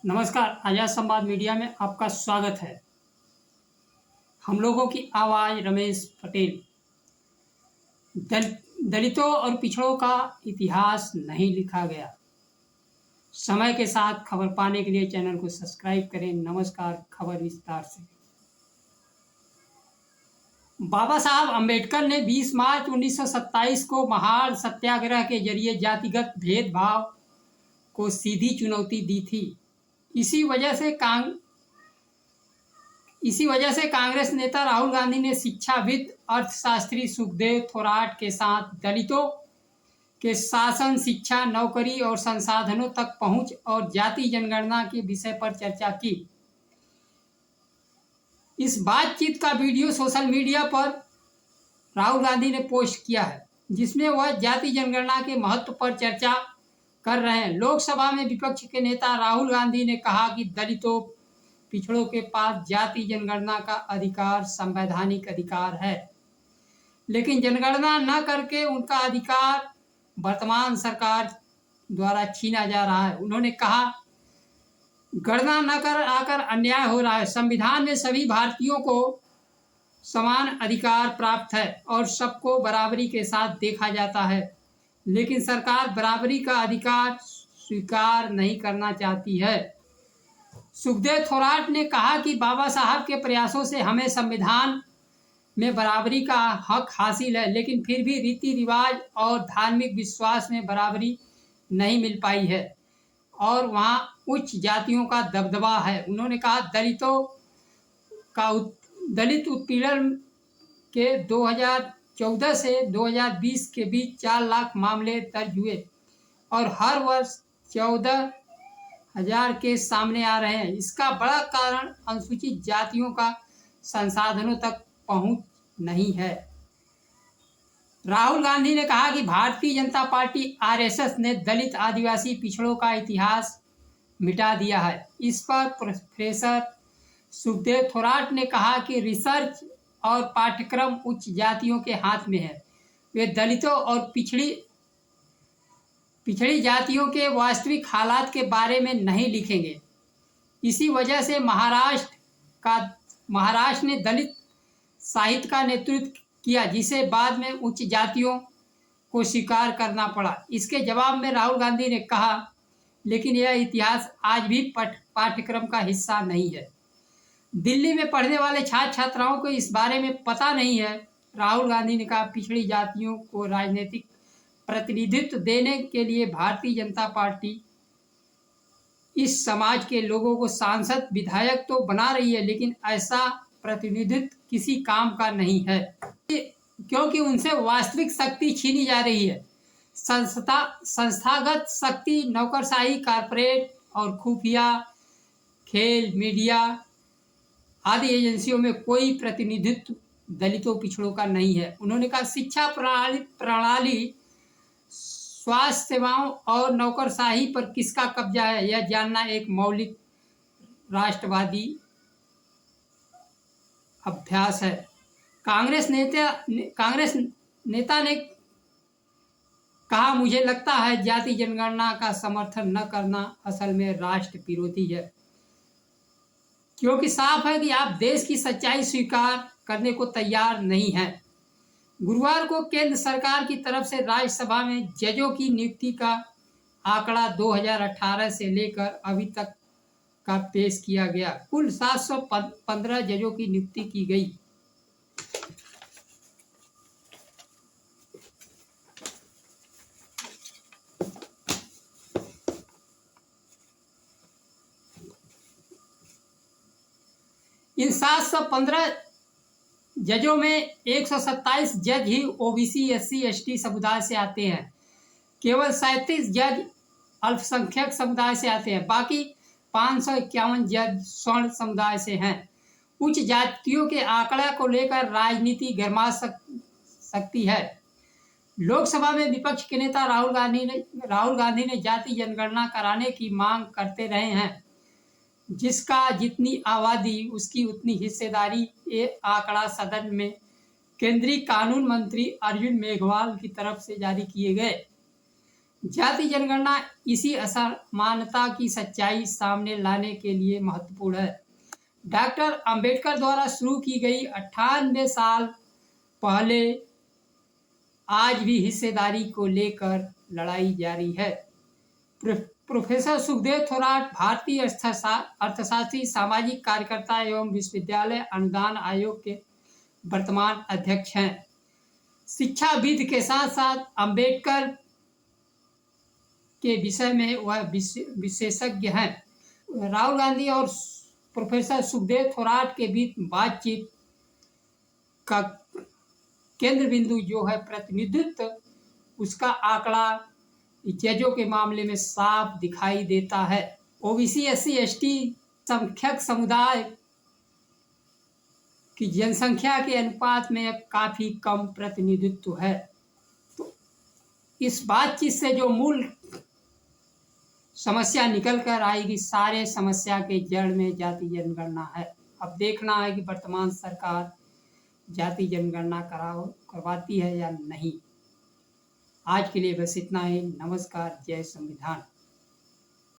नमस्कार, आज़ाद संवाद मीडिया में आपका स्वागत है। हम लोगों की आवाज़ रमेश पटेल। दलितों और पिछड़ों का इतिहास नहीं लिखा गया। समय के साथ खबर पाने के लिए चैनल को सब्सक्राइब करें। नमस्कार, खबर विस्तार से। बाबा साहब अम्बेडकर ने 20 मार्च 1927 को महान सत्याग्रह के जरिए जातिगत भेदभाव को सीधी चुनौती दी थी। इसी वजह से कांग्रेस नेता राहुल गांधी ने शिक्षाविद अर्थशास्त्री सुखदेव थोराट के साथ दलितों के शासन, शिक्षा, नौकरी और संसाधनों तक पहुंच और जाति जनगणना के विषय पर चर्चा की। इस बातचीत का वीडियो सोशल मीडिया पर राहुल गांधी ने पोस्ट किया है, जिसमें वह जाति जनगणना के महत्व पर चर्चा कर रहे हैं। लोकसभा में विपक्ष के नेता राहुल गांधी ने कहा कि दलितों, पिछड़ों के पास जाति जनगणना का अधिकार संवैधानिक अधिकार है, लेकिन जनगणना न करके उनका अधिकार वर्तमान सरकार द्वारा छीना जा रहा है। उन्होंने कहा, गणना न कर आकर अन्याय हो रहा है। संविधान में सभी भारतीयों को समान अधिकार प्राप्त है और सबको बराबरी के साथ देखा जाता है, लेकिन सरकार बराबरी का अधिकार स्वीकार नहीं करना चाहती है। सुखदेव थोराट ने कहा कि बाबा साहब के प्रयासों से हमें संविधान में बराबरी का हक हासिल है, लेकिन फिर भी रीति रिवाज और धार्मिक विश्वास में बराबरी नहीं मिल पाई है और वहाँ उच्च जातियों का दबदबा है। उन्होंने कहा, दलित उत्पीड़न के 2014 से 2020 के बीच 4 लाख मामले दर्ज हुए और हर वर्ष 14,000 केस सामने आ रहे हैं। इसका बड़ा कारण अनुसूचित जातियों का संसाधनों तक पहुंच नहीं है। राहुल गांधी ने कहा कि भारतीय जनता पार्टी आरएसएस ने दलित, आदिवासी, पिछड़ों का इतिहास मिटा दिया है। इस पर प्रोफेसर सुखदेव थोराट ने कहा कि रिसर्च और पाठ्यक्रम उच्च जातियों के हाथ में है। वे दलितों और पिछड़ी जातियों के वास्तविक हालात के बारे में नहीं लिखेंगे। इसी वजह से महाराष्ट्र ने दलित साहित्य का नेतृत्व किया, जिसे बाद में उच्च जातियों को स्वीकार करना पड़ा। इसके जवाब में राहुल गांधी ने कहा, लेकिन यह इतिहास आज भी पाठ्यक्रम का हिस्सा नहीं है। दिल्ली में पढ़ने वाले छात्र छात्राओं को इस बारे में पता नहीं है। राहुल गांधी ने कहा, पिछड़ी जातियों को राजनीतिक प्रतिनिधित्व देने के लिए भारतीय जनता पार्टी इस समाज के लोगों को सांसद, विधायक तो बना रही है, लेकिन ऐसा प्रतिनिधित्व किसी काम का नहीं है, क्योंकि उनसे वास्तविक शक्ति छीनी जा रही है। संस्थागत शक्ति, नौकरशाही, कारपोरेट और खुफिया, खेल, मीडिया आदि एजेंसियों में कोई प्रतिनिधित्व दलितों, पिछड़ों का नहीं है। उन्होंने कहा, शिक्षा प्रणाली, स्वास्थ्य सेवाओं और नौकरशाही पर किसका कब्जा है, यह जानना एक मौलिक राष्ट्रवादी अभ्यास है। कांग्रेस नेता ने कहा, मुझे लगता है जाति जनगणना का समर्थन न करना असल में राष्ट्र विरोधी है, क्योंकि साफ है कि आप देश की सच्चाई स्वीकार करने को तैयार नहीं हैं। गुरुवार को केंद्र सरकार की तरफ से राज्यसभा में जजों की नियुक्ति का आंकड़ा 2018 से लेकर अभी तक का पेश किया गया। कुल 715 जजों की नियुक्ति की गई। इन 715 जजों में 127 जज ही ओबीसी, एससी, एसटी समुदाय से आते हैं। केवल 37 जज अल्पसंख्यक समुदाय से आते हैं। बाकी 551 जज स्वर्ण समुदाय से हैं। उच्च जातियों के आंकड़ा को लेकर राजनीति गरमा सकती है। लोकसभा में विपक्ष के नेता राहुल गांधी ने जाति जनगणना कराने की मांग करते रहे हैं। जिसका जितनी आबादी उसकी उतनी हिस्सेदारी, ये आंकड़ा सदन में केंद्रीय कानून मंत्री अर्जुन मेघवाल की तरफ से जारी किए गए। जाति जनगणना इसी असमानता की सच्चाई सामने लाने के लिए महत्वपूर्ण है। डॉक्टर अंबेडकर द्वारा शुरू की गई 98 साल पहले आज भी हिस्सेदारी को लेकर लड़ाई जारी है। प्रोफेसर सुखदेव थोराट भारतीय अर्थशास्त्री, सामाजिक कार्यकर्ता एवं विश्वविद्यालय अनुदान आयोग के वर्तमान अध्यक्ष हैं। शिक्षाविद के साथ साथ अंबेडकर के विषय में वह विशेषज्ञ हैं। राहुल गांधी और प्रोफेसर सुखदेव थोराट के बीच बातचीत का केंद्र बिंदु जो है प्रतिनिधित्व, उसका आंकड़ा जजों के मामले में साफ दिखाई देता है। ओबीसी, एससी, एसटी संख्यक समुदाय की जनसंख्या के अनुपात में काफी कम प्रतिनिधित्व है। तो इस बातचीत से जो मूल समस्या निकल कर आएगी, सारे समस्या के जड़ में जाति जनगणना है। अब देखना है कि वर्तमान सरकार जाति जनगणना करवाती है या नहीं। आज के लिए बस इतना ही। नमस्कार। जय संविधान।